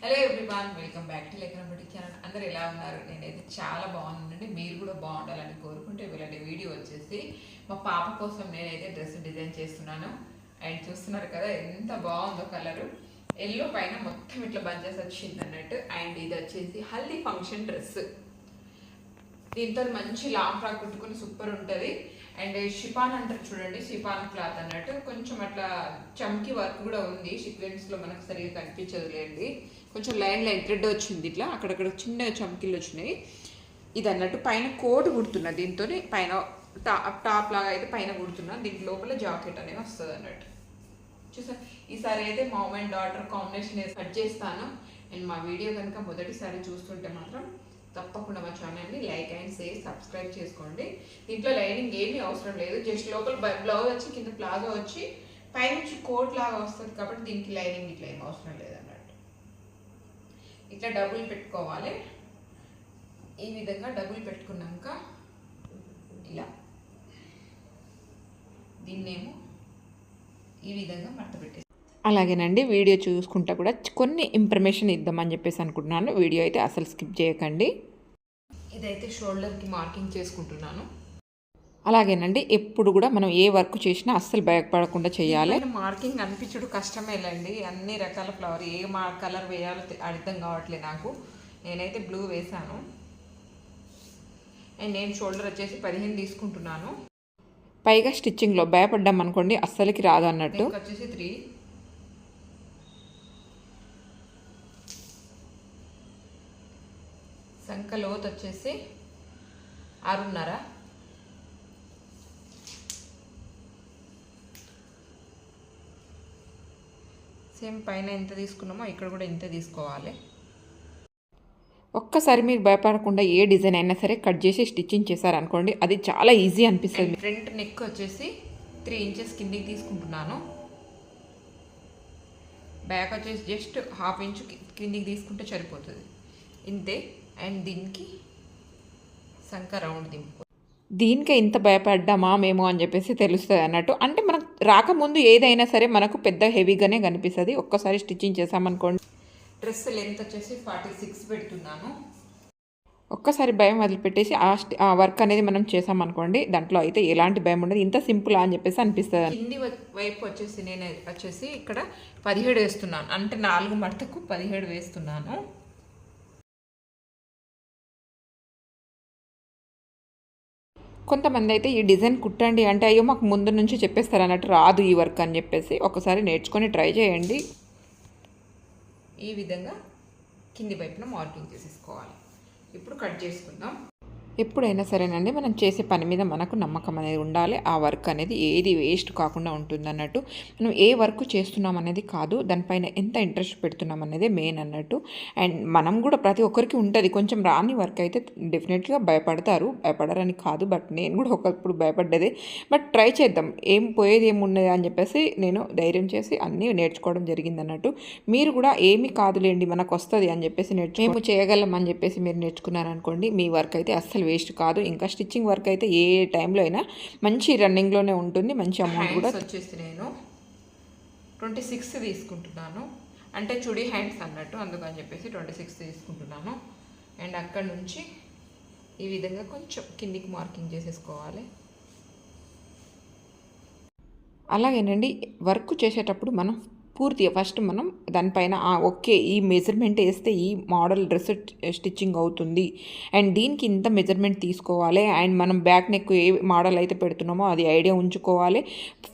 Hello everyone, welcome back to లేఖన boutique channel. అందరూ ఎలా ఉన్నారు? నేనైతే చాలా బాగున్నానండి. మీరు కూడా బాగుండాలని కోరుకుంటే ఇలాంటి వీడియో వచ్చేసి మా పాప కోసం నేనైతే డ్రెస్ డిజైన్ చేస్తున్నాను. అండ్ చూస్తున్నారు కదా ఎంత బాగుందో కలరు. ఎల్లో పైన మొత్తం ఇట్లా బంచెస్ వచ్చింది అన్నట్టు. అండ్ ఇది వచ్చేసి హల్దీ ఫంక్షన్ డ్రెస్. దీంతో మంచి లాంగ్ ఫ్రాక్ కుట్టుకుని సూపర్ ఉంటుంది. అండ్ షిఫాన్ అంటారు చూడండి, షిఫాన్ క్లాత్ అన్నట్టు కొంచెం అట్లా చమ్కి వర్క్ కూడా ఉంది. సీక్వెన్స్లో మనకు సరిగ్గా కనిపించదు లేండి, కొంచెం లైన్ థ్రెడ్ వచ్చింది. ఇట్లా అక్కడక్కడ చిన్న చమ్కీలు వచ్చినాయి. ఇది అన్నట్టు పైన కోట్ కుడుతున్నా. దీంతో పైన టాప్ లాగా అయితే పైన కుడుతున్నా. దీంట్ లోపల జాకెట్ అనేది వస్తుంది అన్నట్టు. చూసారు, ఈసారి అయితే mom and daughter combination cut చేస్తాను. అండ్ మా వీడియో కనుక మొదటిసారి చూస్తుంటే మాత్రం తప్పకుండా మా ఛానల్ని లైక్ అండ్ షేర్ సబ్స్క్రైబ్ చేసుకోండి. దీంట్లో లైనింగ్ ఏమీ అవసరం లేదు. జస్ట్ లోపల బ్లౌజ్ వచ్చి కింద ప్లాజో వచ్చి పైనుంచి కోట్ లాగా వస్తుంది కాబట్టి దీనికి లైనింగ్ ఇట్లా ఏం అవసరం లేదన్నట్టు. ఇట్లా డబుల్ పెట్టుకోవాలి. ఈ విధంగా డబుల్ పెట్టుకున్నాక ఇలా దీన్నేమో ఈ విధంగా మడత పెట్టేసి అలాగేనండి. వీడియో చూసుకుంటా కూడా కొన్ని ఇన్ఫర్మేషన్ ఇద్దామని చెప్పేసి అనుకుంటున్నాను. వీడియో అయితే అసలు స్కిప్ చేయకండి. ఇదైతే షోల్డర్కి మార్కింగ్ చేసుకుంటున్నాను. అలాగేనండి, ఎప్పుడు కూడా మనం ఏ వర్క్ చేసినా అస్సలు భయపడకుండా చేయాలి. మార్కింగ్ అనిపించడం కష్టమేలండి. అన్ని రకాల ఫ్లవర్ ఏ కలర్ వేయాలో అర్థం కావట్లేదు నాకు. నేనైతే బ్లూ వేసాను. అండ్ నేను షోల్డర్ వచ్చేసి 15 తీసుకుంటున్నాను. పైగా స్టిచ్చింగ్లో భయపడ్డాం అనుకోండి అస్సలకి రాదు అన్నట్టు. వచ్చేసి 3, సంక లోతు వచ్చేసి 6.5. సేమ్ పైన ఎంత తీసుకున్నామో ఇక్కడ కూడా ఇంత తీసుకోవాలి. ఒక్కసారి మీరు భయపడకుండా ఏ డిజైన్ అయినా సరే కట్ చేసి స్టిచ్చింగ్ చేశారనుకోండి అది చాలా ఈజీ అనిపిస్తుంది. ఫ్రంట్ నెక్ వచ్చేసి 3 ఇంచెస్ కిందికి తీసుకుంటున్నాను. బ్యాక్ వచ్చేసి జస్ట్ 1/2 ఇంచ్ కిందికి తీసుకుంటే సరిపోతుంది, ఇంతే. అండ్ దీనికి సంక రౌండ్ దింపు. దీనికే ఇంత భయపడ్డామా మేము అని చెప్పేసి తెలుస్తుంది అన్నట్టు. అంటే మనకు రాకముందు ఏదైనా సరే మనకు పెద్ద హెవీగానే కనిపిస్తుంది. ఒక్కసారి స్టిచ్చింగ్ చేసామనుకోండి. డ్రెస్ లెంత్ వచ్చేసి 46 పెడుతున్నాను. ఒక్కసారి భయం వదిలిపెట్టేసి ఆ వర్క్ అనేది మనం చేసామనుకోండి దాంట్లో అయితే ఎలాంటి భయం ఉండదు. ఇంత సింపుల్ అని చెప్పేసి అనిపిస్తుంది. కింది వైపు వచ్చేసి నేను వచ్చేసి ఇక్కడ 17 వేస్తున్నాను. అంటే 4 మడతకు 17 వేస్తున్నాను. కొంతమంది అయితే ఈ డిజైన్ కుట్టండి అంటే అయ్యో మాకు ముందు నుంచి చెప్పేస్తారు అన్నట్టు, రాదు ఈ వర్క్ అని చెప్పేసి. ఒకసారి నేర్చుకొని ట్రై చేయండి. ఈ విధంగా కింది వైపున మార్కింగ్ చేసేసుకోవాలి. ఇప్పుడు కట్ చేసుకుందాం. ఎప్పుడైనా సరేనండి, మనం చేసే పని మీద మనకు నమ్మకం అనేది ఉండాలి. ఆ వర్క్ అనేది ఏది వేస్ట్ కాకుండా ఉంటుంది అన్నట్టు. మనం ఏ వర్క్ చేస్తున్నాం అనేది కాదు, దానిపైన ఎంత ఇంట్రెస్ట్ పెడుతున్నాం అనేది మెయిన్ అన్నట్టు. అండ్ మనం కూడా ప్రతి ఒక్కరికి ఉంటుంది. కొంచెం రాని వర్క్ అయితే డెఫినెట్గా భయపడతారు, భయపడరని కాదు. బట్ నేను కూడా ఒకప్పుడు భయపడ్డది. బట్ ట్రై చేద్దాం, ఏం పోయేది ఏమున్నది అని చెప్పేసి నేను ధైర్యం చేసి అన్నీ నేర్చుకోవడం జరిగింది అన్నట్టు. మీరు కూడా ఏమీ కాదులేండి మనకు వస్తుంది అని చెప్పేసి మేము చేయగలం అని చెప్పేసి మీరు నేర్చుకున్నారనుకోండి మీ వర్క్ అయితే అస్సలు వేస్ట్ కాదు. ఇంకా స్టిచ్చింగ్ వర్క్ అయితే ఏ టైంలో అయినా మంచి రన్నింగ్లోనే ఉంటుంది. మంచి అమౌంట్ కూడా వచ్చేసి నేను 26 తీసుకుంటున్నాను. అంటే చుడీ హ్యాండ్స్ అన్నట్టు, అందుకని చెప్పేసి 26 తీసుకుంటున్నాను. అండ్ అక్కడ నుంచి ఈ విధంగా కొంచెం కిందికి మార్కింగ్ చేసేసుకోవాలి. అలాగేనండి, వర్క్ చేసేటప్పుడు మనం పూర్తిగా ఫస్ట్ మనం దానిపైన ఓకే ఈ మెజర్మెంట్ వేస్తే ఈ మోడల్ డ్రెస్ స్టిచ్చింగ్ అవుతుంది అండ్ దీనికి ఇంత మెజర్మెంట్ తీసుకోవాలి. అండ్ మనం బ్యాక్ నెక్ ఏ మోడల్ అయితే పెడుతున్నామో అది ఐడియా ఉంచుకోవాలి.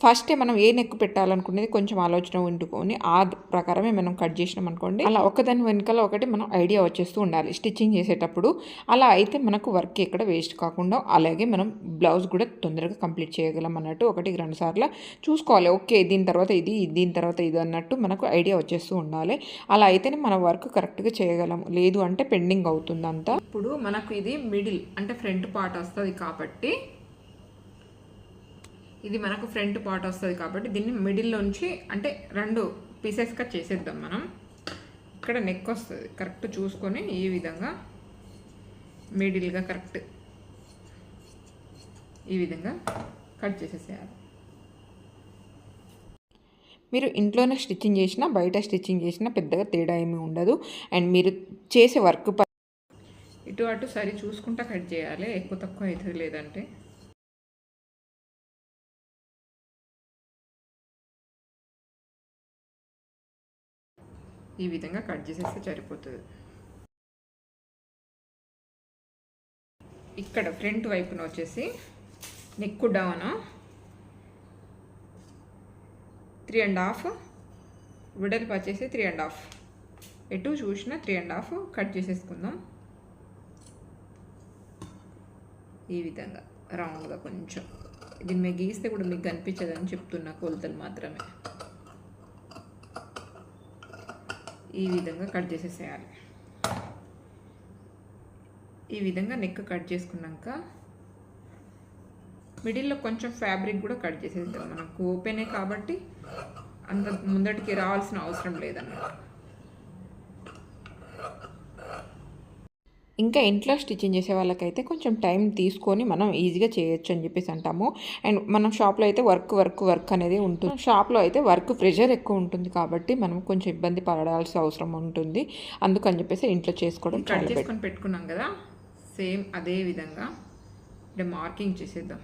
ఫస్టే మనం ఏ నెక్ పెట్టాలనుకునేది కొంచెం ఆలోచన ఉంటుకొని ఆ ప్రకారమే మనం కట్ చేసినాం అనుకోండి, అలా ఒకదాని వెనకాల ఒకటి మనం ఐడియా వచ్చేస్తూ ఉండాలి స్టిచ్చింగ్ చేసేటప్పుడు. అలా అయితే మనకు వర్క్ ఎక్కడ వేస్ట్ కాకుండా, అలాగే మనం బ్లౌజ్ కూడా తొందరగా కంప్లీట్ చేయగలం అన్నట్టు. 1-2 సార్లు చూసుకోవాలి. ఓకే దీని తర్వాత ఇది, దీని తర్వాత ఇది అన్నట్టు మనకు ఐడియా వచ్చేస్తూ ఉండాలి. అలా అయితేనే మన వర్క్ కరెక్ట్గా చేయగలం, లేదు అంటే పెండింగ్ అవుతుంది అంతా. ఇప్పుడు మనకు ఇది మిడిల్ అంటే ఫ్రంట్ పార్ట్ వస్తుంది కాబట్టి, ఇది మనకు ఫ్రంట్ పార్ట్ వస్తుంది కాబట్టి దీన్ని మిడిల్లోంచి అంటే 2 పీసెస్గా చేసేద్దాం మనం. ఇక్కడ నెక్ వస్తుంది కరెక్ట్ చూసుకొని ఈ విధంగా మిడిల్గా కరెక్ట్ ఈ విధంగా కట్ చేసేసేయాలి. మీరు ఇంట్లోనే స్టిచ్చింగ్ చేసినా బయట స్టిచ్చింగ్ చేసినా పెద్దగా తేడా ఏమీ ఉండదు. అండ్ మీరు చేసే వర్క్ ఇటు అటు సరి చూసుకుంటా కట్ చేయాలి, ఎక్కువ తక్కువ అవుతుంది లేదంటే. ఈ విధంగా కట్ చేసేస్తే సరిపోతుంది. ఇక్కడ ఫ్రంట్ వైపున వచ్చేసి నెక్ డౌన్ 3.5, వెడల్పు వచ్చేసి 3.5, ఎటు చూసినా 3.5 కట్ చేసేసుకుందాం. ఈ విధంగా రౌండ్గా కొంచెం దీన్ని మీకు గీస్తే కూడా మీకు కనిపించదని చెప్తున్నా, కొలతలు మాత్రమే. ఈ విధంగా కట్ చేసేసేయాలి. ఈ విధంగా నెక్ కట్ చేసుకున్నాక మిడిల్లో కొంచెం ఫ్యాబ్రిక్ కూడా కట్ చేసేద్దాం. మనకు ఓపెనే కాబట్టి అంత ముందటికి రావాల్సిన అవసరం లేదన్నమాట. ఇంకా ఇంట్లో స్టిచ్చింగ్ చేసే వాళ్ళకైతే కొంచెం టైం తీసుకొని మనం ఈజీగా చేయొచ్చు అని చెప్పేసి అంటాము. అండ్ మనం షాప్లో అయితే వర్క్ అనేది ఉంటుంది. షాప్లో అయితే వర్క్ ప్రెషర్ ఎక్కువ ఉంటుంది కాబట్టి మనం కొంచెం ఇబ్బంది పడాల్సిన అవసరం ఉంటుంది. అందుకని చెప్పేసి ఇంట్లో చేసుకోవడం కట్ చేసుకొని పెట్టుకున్నాం కదా, సేమ్ అదే విధంగా అంటే మార్కింగ్ చేసేద్దాం.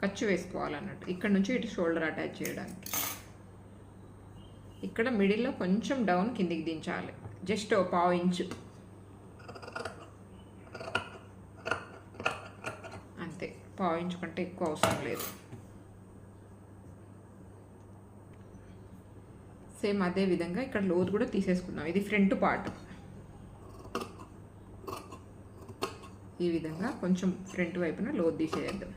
ఖర్చు వేసుకోవాలన్నట్టు ఇక్కడ నుంచి ఇటు షోల్డర్ అటాచ్ చేయడానికి. ఇక్కడ మిడిల్లో కొంచెం డౌన్ కిందికి దించాలి, జస్ట్ 1/2 ఇంచు అంతే. 1/2 ఇంచు కంటే ఎక్కువ అవసరం లేదు. సేమ్ అదే విధంగా ఇక్కడ లోతు కూడా తీసేసుకుందాం. ఇది ఫ్రంట్ పార్ట్. ఈ విధంగా కొంచెం ఫ్రంట్ వైపున లోతు తీసేద్దాం.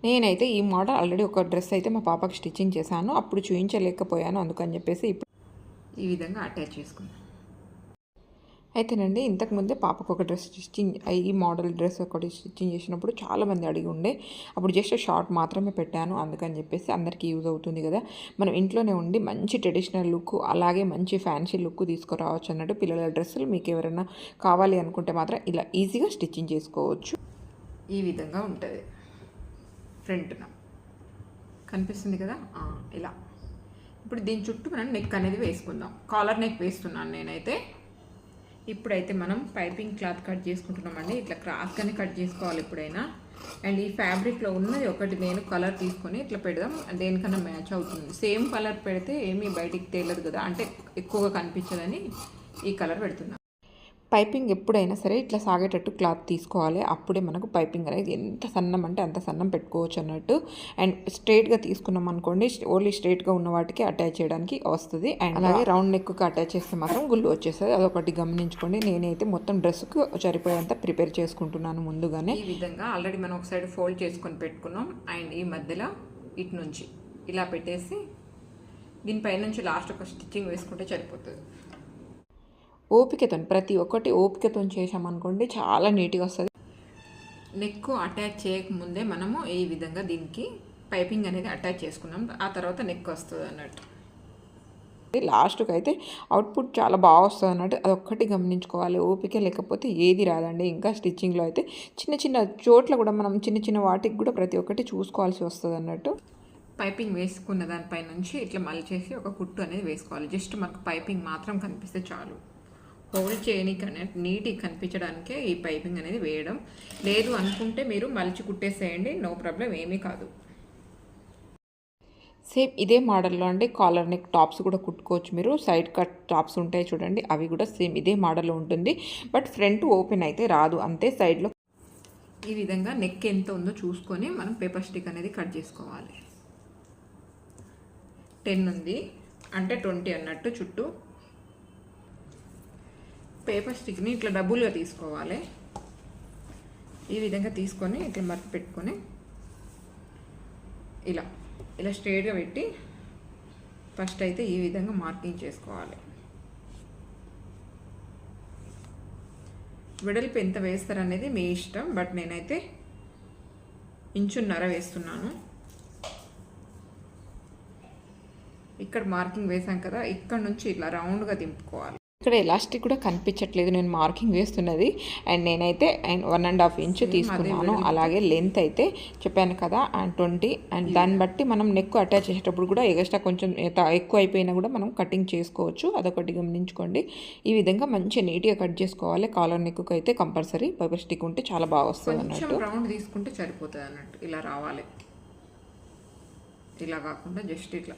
నేనైతే ఈ మోడల్ ఆల్రెడీ ఒక డ్రెస్ అయితే మా పాపకి స్టిచ్చింగ్ చేశాను, అప్పుడు చూపించలేకపోయాను, అందుకని చెప్పేసి ఇప్పుడు ఈ విధంగా అటాచ్ చేసుకుందాం. అయితేనండి ఇంతకుముందే పాపకు ఒక డ్రెస్ స్టిచ్చింగ్, ఈ మోడల్ డ్రెస్ ఒకటి స్టిచ్చింగ్ చేసినప్పుడు చాలామంది అడిగి ఉండే, అప్పుడు జస్ట్ షార్ట్ మాత్రమే పెట్టాను, అందుకని చెప్పేసి అందరికీ యూజ్ అవుతుంది కదా. మనం ఇంట్లోనే ఉండి మంచి ట్రెడిషనల్ లుక్ అలాగే మంచి ఫ్యాన్సీ లుక్ తీసుకురావచ్చు అన్నట్టు. పిల్లల డ్రెస్సులు మీకు ఎవరైనా కావాలి అనుకుంటే మాత్రం ఇలా ఈజీగా స్టిచ్చింగ్ చేసుకోవచ్చు. ఈ విధంగా ఉంటుంది. ఫ్రంట్న కనిపిస్తుంది కదా, ఇలా. ఇప్పుడు దీని చుట్టూ మనం నెక్ అనేది వేసుకుందాం. కాలర్ నెక్ వేస్తున్నాను నేనైతే. ఇప్పుడైతే మనం పైపింగ్ క్లాత్ కట్ చేసుకుంటున్నామండి. ఇట్లా క్రాస్గానే కట్ చేసుకోవాలి ఎప్పుడైనా. అండ్ ఈ ఫ్యాబ్రిక్లో ఉన్నది ఒకటి నేను కలర్ తీసుకొని ఇట్లా పెడదాం, దేనికన్నా మ్యాచ్ అవుతుంది. సేమ్ కలర్ పెడితే ఏమీ బయటికి తేలదు కదా, అంటే ఎక్కువగా కనిపించదని ఈ కలర్ పెడుతున్నాను. పైపింగ్ ఎప్పుడైనా సరే ఇట్లా సాగేటట్టు క్లాత్ తీసుకోవాలి, అప్పుడే మనకు పైపింగ్ అనేది ఎంత సన్నం అంటే అంత సన్నం పెట్టుకోవచ్చు అన్నట్టు. అండ్ స్ట్రైట్గా తీసుకున్నాం అనుకోండి, ఓన్లీ స్ట్రైట్గా ఉన్న వాటికి అటాచ్ చేయడానికి వస్తుంది. అండ్ అలాగే రౌండ్ నెక్కి అటాచ్ చేస్తే మాత్రం గుళ్ళు వచ్చేస్తుంది, అదొకటి గమనించుకోండి. నేనైతే మొత్తం డ్రెస్కి సరిపోయేంత ప్రిపేర్ చేసుకుంటున్నాను ముందుగానే. ఈ విధంగా ఆల్రెడీ మనం ఒక సైడ్ ఫోల్డ్ చేసుకొని పెట్టుకున్నాం. అండ్ ఈ మధ్యలో ఇటు నుంచి ఇలా పెట్టేసి దీనిపై నుంచి లాస్ట్ ఒక స్టిచ్చింగ్ వేసుకుంటే సరిపోతుంది. ఓపికతో ప్రతి ఒక్కటి ఓపికతో చేసామనుకోండి చాలా నీట్గా వస్తుంది. నెక్ అటాచ్ చేయకముందే మనము ఈ విధంగా దీనికి పైపింగ్ అనేది అటాచ్ చేసుకున్నాం, ఆ తర్వాత నెక్ వస్తుంది అన్నట్టు. లాస్ట్కి అయితే అవుట్పుట్ చాలా బాగా వస్తుంది అన్నట్టు, అదొక్కటి గమనించుకోవాలి. ఓపిక లేకపోతే ఏది రాదండి. ఇంకా స్టిచ్చింగ్లో అయితే చిన్న చిన్న చోట్ల కూడా మనం చిన్న చిన్న వాటికి కూడా ప్రతి ఒక్కటి చూసుకోవాల్సి వస్తుంది అన్నట్టు. పైపింగ్ వేసుకున్న దానిపై నుంచి ఇట్లా మలిచేసి ఒక కుట్టు అనేది వేసుకోవాలి. జస్ట్ మనకు పైపింగ్ మాత్రం కనిపిస్తే చాలు. హోల్డ్ చేయడానికి నీట్గా కనిపించడానికే ఈ పైపింగ్ అనేది వేయడం. లేదు అనుకుంటే మీరు మలిచి కుట్టేసేయండి, నో ప్రాబ్లం, ఏమీ కాదు. సేమ్ ఇదే మోడల్లో అండి కాలర్ నెక్ టాప్స్ కూడా కుట్టుకోవచ్చు మీరు. సైడ్ కట్ టాప్స్ ఉంటాయి చూడండి, అవి కూడా సేమ్ ఇదే మోడల్లో ఉంటుంది. బట్ ఫ్రంట్ ఓపెన్ అయితే రాదు, అంతే. సైడ్లో ఈ విధంగా నెక్ ఎంత ఉందో చూసుకొని మనం పేపర్ స్టిక్ అనేది కట్ చేసుకోవాలి. 10 ఉంది అంటే 20 అన్నట్టు. చుట్టూ పేపర్ స్టిక్ని ఇట్లా డబుల్గా తీసుకోవాలి. ఈ విధంగా తీసుకొని ఇట్లా మర్చి పెట్టుకొని ఇలా ఇలా స్ట్రైట్గా పెట్టి ఫస్ట్ అయితే ఈ విధంగా మార్కింగ్ చేసుకోవాలి. వెడల్పు ఎంత వేస్తారనేది మీ ఇష్టం, బట్ నేనైతే 1.5 ఇంచు వేస్తున్నాను. ఇక్కడ మార్కింగ్ వేసాం కదా, ఇక్కడ నుంచి ఇట్లా రౌండ్గా దింపుకోవాలి. ఇక్కడ ఎలాస్టిక్ కూడా కనిపించట్లేదు, నేను మార్కింగ్ వేస్తున్నది. అండ్ నేనైతే 1.5 ఇంచ్ తీసుకున్నాను. అలాగే లెంత్ అయితే చెప్పాను కదా 20. అండ్ దాన్ని బట్టి మనం నెక్ అటాచ్ చేసేటప్పుడు కూడా ఎగస్ట్రా కొంచెం ఎక్కువ అయిపోయినా కూడా మనం కటింగ్ చేసుకోవచ్చు. అదొకటి గమనించుకోండి. ఈ విధంగా మంచిగా నీట్గా కట్ చేసుకోవాలి. కాలర్ నెక్కు అయితే కంపల్సరీ పేపర్ స్టిక్ ఉంటే చాలా బాగా వస్తుంది అన్నట్టు. రౌండ్ తీసుకుంటే సరిపోతుంది అన్నట్టు. ఇలా రావాలి, ఇలా కాకుండా జస్ట్ ఇట్లా.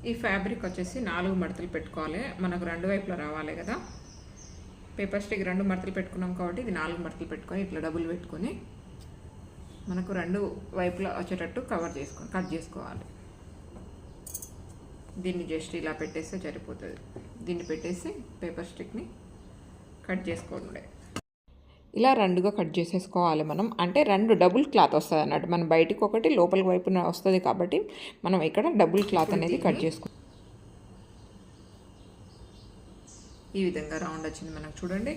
ఈ ఫ్యాబ్రిక్ వచ్చేసి 4 మడతలు పెట్టుకోవాలి. మనకు 2 వైపులా రావాలి కదా. పేపర్ స్టిక్ 2 మడతలు పెట్టుకున్నాం కాబట్టి ఇది 4 మడతలు పెట్టుకొని ఇట్లా డబుల్ పెట్టుకొని మనకు 2 వైపులా వచ్చేటట్టు కట్ చేసుకోవాలి. దీన్ని జస్ట్ ఇలా పెట్టేస్తే సరిపోతుంది. దీన్ని పెట్టేసి పేపర్ స్టిక్ని కట్ చేసుకోండి. ఇలా 2గా కట్ చేసేసుకోవాలి మనం. అంటే 2 డబుల్ క్లాత్ వస్తుంది అన్నట్టు. మన బయటికి ఒకటి లోపల వైపున వస్తుంది కాబట్టి మనం ఇక్కడ డబుల్ క్లాత్ అనేది కట్ చేసుకో. ఈ విధంగా రౌండ్ వచ్చింది మనకు, చూడండి.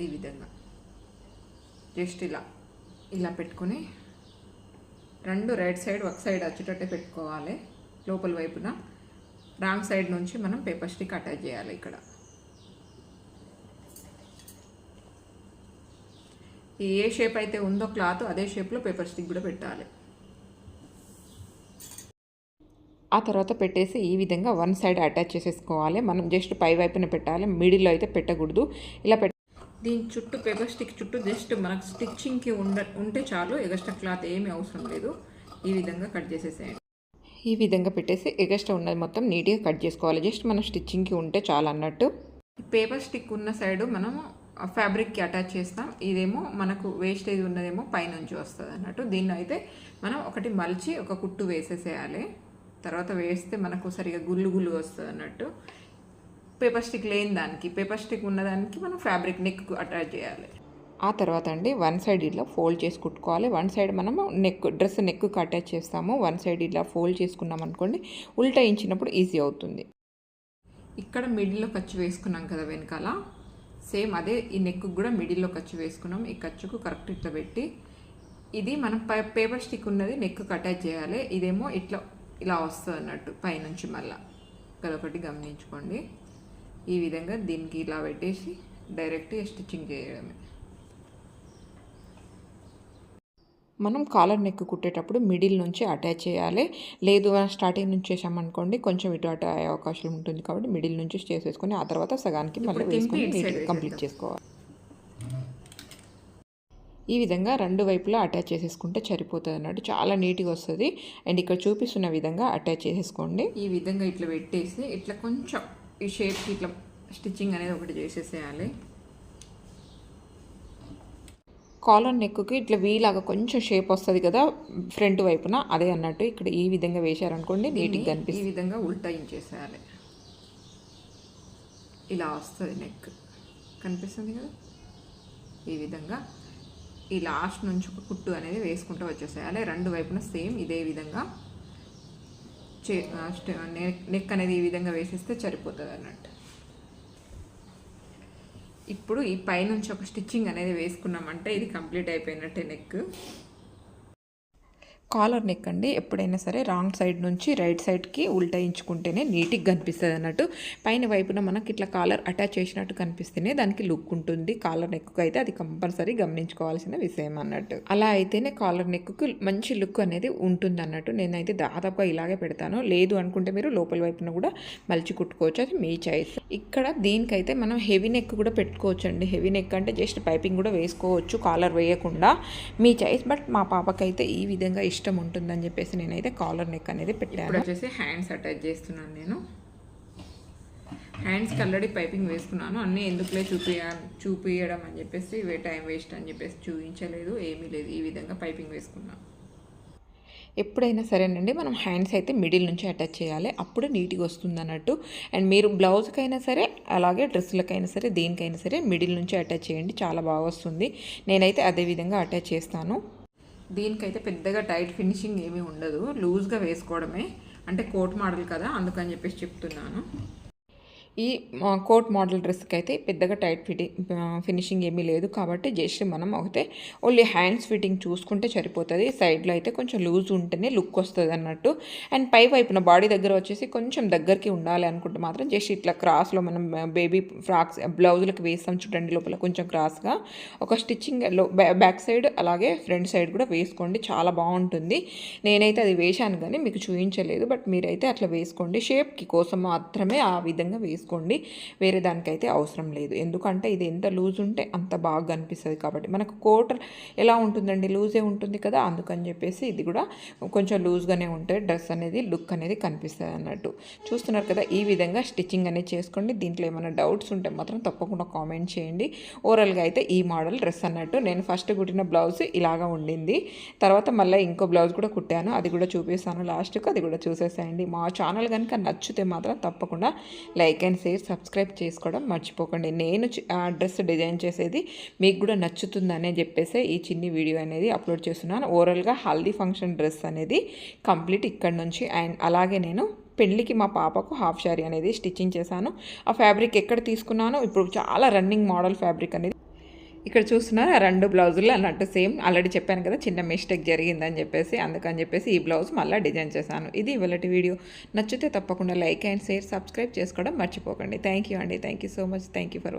ఈ విధంగా జస్ట్ ఇలా పెట్టుకొని 2 రైట్ సైడ్ ఒక సైడ్ వచ్చేటట్టే పెట్టుకోవాలి. లోపల వైపున రాంగ్ సైడ్ నుంచి మనం పేపర్ స్టిక్ అటాచ్ చేయాలి. ఇక్కడ ఏ షేప్ అయితే ఉందో క్లాత్ అదే షేప్లో పేపర్ స్టిక్ కూడా పెట్టాలి. ఆ తర్వాత పెట్టేసి ఈ విధంగా 1 సైడ్ అటాచ్ చేసేసుకోవాలి. మనం జస్ట్ పై వైపున పెట్టాలి, మిడిల్లో అయితే పెట్టకూడదు. ఇలా దీని చుట్టూ పేపర్ స్టిక్ చుట్టూ జస్ట్ మనకు స్టిచ్చింగ్కి ఉంటే చాలు, ఎగస్ట్రా క్లాత్ ఏమీ అవసరం లేదు. ఈ విధంగా కట్ చేసేసేయండి. ఈ విధంగా పెట్టేసి ఎగస్ట్రా ఉన్నది మొత్తం నీట్గా కట్ చేసుకోవాలి. జస్ట్ మనం స్టిచ్చింగ్కి ఉంటే చాలు అన్నట్టు. పేపర్ స్టిక్ ఉన్న సైడు మనము ఫ్యాబ్రిక్కి అటాచ్ చేస్తాం. ఇదేమో మనకు వేస్టేజ్ ఉన్నదేమో పైనుంచి వస్తుంది అన్నట్టు. దీన్ని అయితే మనం ఒకటి మలిచి ఒక కుట్టు వేసేసేయాలి. తర్వాత వేస్తే మనకు సరిగా గుళ్ళు వస్తుంది అన్నట్టు. పేపర్ స్టిక్ లేని దానికి, పేపర్ స్టిక్ ఉన్నదానికి మనం ఫ్యాబ్రిక్ నెక్కు అటాచ్ చేయాలి. ఆ తర్వాత అండి 1 సైడ్ ఇలా ఫోల్డ్ చేసి కుట్టుకోవాలి. 1 సైడ్ మనము డ్రెస్ నెక్కు అటాచ్ చేస్తాము. 1 సైడ్ ఇలా ఫోల్డ్ చేసుకున్నాం అనుకోండి, ఉల్టా ఇంచినప్పుడు ఈజీ అవుతుంది. ఇక్కడ మిడిల్లో ఖర్చు వేసుకున్నాం కదా వెనకాల, సేమ్ అదే ఈ నెక్కు కూడా మిడిల్లో ఖర్చు వేసుకున్నాం. ఈ ఖర్చుకు కరెక్ట్ ఇట్లా పెట్టి ఇది మనం పేపర్ స్టిక్ ఉన్నది నెక్కు అటాచ్ చేయాలి. ఇదేమో ఇలా వస్తుంది అన్నట్టు పైనుంచి. మళ్ళీ అదొకటి గమనించుకోండి. ఈ విధంగా దీనికి ఇలా పెట్టేసి డైరెక్ట్ స్టిచ్చింగ్ చేయడమే. మనం కాలర్ నెక్ కుట్టేటప్పుడు మిడిల్ నుంచి అటాచ్ చేయాలి. లేదు స్టార్టింగ్ నుంచి చేసామనుకోండి కొంచెం ఇటు అటు అయ్యే అవకాశం ఉంటుంది. కాబట్టి మిడిల్ నుంచి చేసేసుకొని ఆ తర్వాత సగానికి మళ్ళీ వేసుకొని కంప్లీట్ చేసుకోవాలి. ఈ విధంగా 2 వైపులా అటాచ్ చేసేసుకుంటే సరిపోతుంది అన్నట్టు. చాలా నీట్గా వస్తుంది. అండ్ ఇక్కడ చూపిస్తున్న విధంగా అటాచ్ చేసేసుకోండి. ఈ విధంగా ఇట్లా పెట్టేసి ఇట్లా కొంచెం ఈ షేప్కి ఇట్లా స్టిచ్చింగ్ అనేది ఒకటి చేసేసేయాలి. కాలర్ నెక్కి ఇట్లా వీలాగా కొంచెం షేప్ వస్తుంది కదా ఫ్రంట్ వైపున, అదే అన్నట్టు. ఇక్కడ ఈ విధంగా వేశారనుకోండి నీట్గా కనిపిస్తుంది. ఈ విధంగా ఉల్టా ఇంచేసేయాలి. ఇలా వస్తుంది నెక్, కనిపిస్తుంది కదా. ఈ విధంగా ఈ లాస్ట్ నుంచి ఒక కుట్టు అనేది వేసుకుంటూ వచ్చేసేయాలి. 2 వైపున సేమ్ ఇదే విధంగా నెక్ అనేది ఈ విధంగా వేసేస్తే సరిపోతుంది అన్నట్టు. ఇప్పుడు ఈ పైనుంచి ఒక స్టిచ్చింగ్ అనేది వేసుకున్నామంటే ఇది కంప్లీట్ అయిపోయినట్టే నెక్. కాలర్ నెక్ అండి ఎప్పుడైనా సరే రాంగ్ సైడ్ నుంచి రైట్ సైడ్కి ఉల్టాయించుకుంటేనే నీట్గా కనిపిస్తుంది అన్నట్టు. పైన వైపున మనకి ఇట్లా కాలర్ అటాచ్ చేసినట్టు కనిపిస్తేనే దానికి లుక్ ఉంటుంది. కాలర్ నెక్కు అయితే అది కంపల్సరీ గమనించుకోవాల్సిన విషయం అన్నట్టు. అలా అయితేనే కాలర్ నెక్కు మంచి లుక్ అనేది ఉంటుంది అన్నట్టు. నేనైతే దాదాపుగా ఇలాగే పెడతాను. లేదు అనుకుంటే మీరు లోపల వైపున కూడా మలిచి కుట్టుకోవచ్చు, అది మీ చాయిస్. ఇక్కడ దీనికైతే మనం హెవీ నెక్ కూడా పెట్టుకోవచ్చు అండి. హెవీ నెక్ అంటే జస్ట్ పైపింగ్ కూడా వేసుకోవచ్చు కాలర్ వేయకుండా, మీ చాయిస్. బట్ మా పాపకైతే ఈ విధంగా ఇష్టం ఉంటుందని చెప్పేసి నేనైతే కాలర్ నెక్ అనేది పెట్టాను. ఇప్పుడు వచ్చేసి హ్యాండ్స్ అటాచ్ చేస్తున్నాను నేను. హ్యాండ్స్కి ఆల్రెడీ పైపింగ్ వేసుకున్నాను. అన్నీ ఎందుకులే చూపించడం అని చెప్పేసి టైం వేస్ట్ అని చెప్పేసి చూపించలేదు, ఏమీ లేదు. ఈ విధంగా పైపింగ్ వేసుకున్నాను. ఎప్పుడైనా సరేనండి మనం హ్యాండ్స్ అయితే మిడిల్ నుంచి అటాచ్ చేయాలి, అప్పుడు నీట్గా వస్తుంది అన్నట్టు. అండ్ మీరు బ్లౌజ్కైనా సరే అలాగే డ్రెస్సులకైనా సరే దేనికైనా సరే మిడిల్ నుంచి అటాచ్ చేయండి, చాలా బాగా వస్తుంది. నేనైతే అదే విధంగా అటాచ్ చేస్తాను. దీనికైతే పెద్దగా టైట్ ఫినిషింగ్ ఏమీ ఉండదు, లూజ్గా వేసుకోవడమే. అంటే కోట్ మోడల్ కదా అందుకని చెప్పేసి చెప్తున్నాను. ఈ కోట్ మోడల్ డ్రెస్కి అయితే పెద్దగా టైట్ ఫినిషింగ్ ఏమీ లేదు కాబట్టి జస్ట్ మనం అయితే ఓన్లీ హ్యాండ్స్ ఫిట్టింగ్ చూసుకుంటే సరిపోతుంది. సైడ్లో అయితే కొంచెం లూజ్ ఉంటేనే లుక్ వస్తుంది అన్నట్టు. అండ్ పై వైపున బాడీ దగ్గర వచ్చేసి కొంచెం దగ్గరికి ఉండాలి అనుకుంటే మాత్రం జస్ట్ ఇట్లా క్రాస్లో మనం బేబీ ఫ్రాక్స్ బ్లౌజులకు వేస్తాం చూడండి, లోపల కొంచెం క్రాస్గా ఒక స్టిచ్చింగ్ బ్యాక్ సైడ్ అలాగే ఫ్రంట్ సైడ్ కూడా వేసుకోండి, చాలా బాగుంటుంది. నేనైతే అది వేశాను కానీ మీకు చూపించలేదు, బట్ మీరైతే అట్లా వేసుకోండి. షేప్కి కోసం మాత్రమే ఆ విధంగా వేసుకోండి, వేరే దానికైతే అవసరం లేదు. ఎందుకంటే ఇది ఎంత లూజ్ ఉంటే అంత బాగా కనిపిస్తుంది కాబట్టి. మనకు కోట్ ఎలా ఉంటుందండి, లూజే ఉంటుంది కదా, అందుకని చెప్పేసి ఇది కూడా కొంచెం లూజ్గానే ఉంటే డ్రెస్ అనేది లుక్ అనేది కనిపిస్తుంది అన్నట్టు. చూస్తున్నారు కదా, ఈ విధంగా స్టిచ్చింగ్ అనేది చేసుకోండి. దీంట్లో ఏమైనా డౌట్స్ ఉంటే మాత్రం తప్పకుండా కామెంట్ చేయండి. ఓవరాల్గా అయితే ఈ మోడల్ డ్రెస్ అన్నట్టు. నేను ఫస్ట్ కుట్టిన బ్లౌజ్ ఇలాగా ఉండింది, తర్వాత మళ్ళీ ఇంకో బ్లౌజ్ కూడా కుట్టాను, అది కూడా చూపిస్తాను లాస్ట్కి, అది కూడా చూసేసేయండి. మా ఛానల్ కనుక నచ్చితే మాత్రం తప్పకుండా లైక్ అండ్ షేర్, సబ్స్క్రైబ్ చేసుకోవడం మర్చిపోకండి. నేను డ్రెస్ డిజైన్ చేసేది మీకు కూడా నచ్చుతుందనే చెప్పేసి ఈ చిన్ని వీడియో అనేది అప్లోడ్ చేస్తున్నాను. ఓవరాల్గా హల్దీ ఫంక్షన్ డ్రెస్ అనేది కంప్లీట్ ఇక్కడ నుంచి. అండ్ అలాగే నేను పెళ్ళికి మా పాపకు హాఫ్ శారీ అనేది స్టిచ్చింగ్ చేశాను. ఆ ఫ్యాబ్రిక్ ఎక్కడ తీసుకున్నాను, ఇప్పుడు చాలా రన్నింగ్ మోడల్ ఫ్యాబ్రిక్ అనేది ఇక్కడ చూస్తున్నారు. ఆ 2 బ్లౌజులు అన్నట్టు సేమ్. ఆల్రెడీ చెప్పాను కదా చిన్న మిస్టేక్ జరిగిందని చెప్పేసి, అందుకని చెప్పేసి ఈ బ్లౌజ్ మళ్ళీ డిజైన్ చేశాను. ఇది ఇవాళటి వీడియో. నచ్చితే తప్పకుండా లైక్ అండ్ షేర్, సబ్స్క్రైబ్ చేసుకోవడం మర్చిపోకండి. థ్యాంక్ యూ అండి. Thank you so much. Thank you for watching.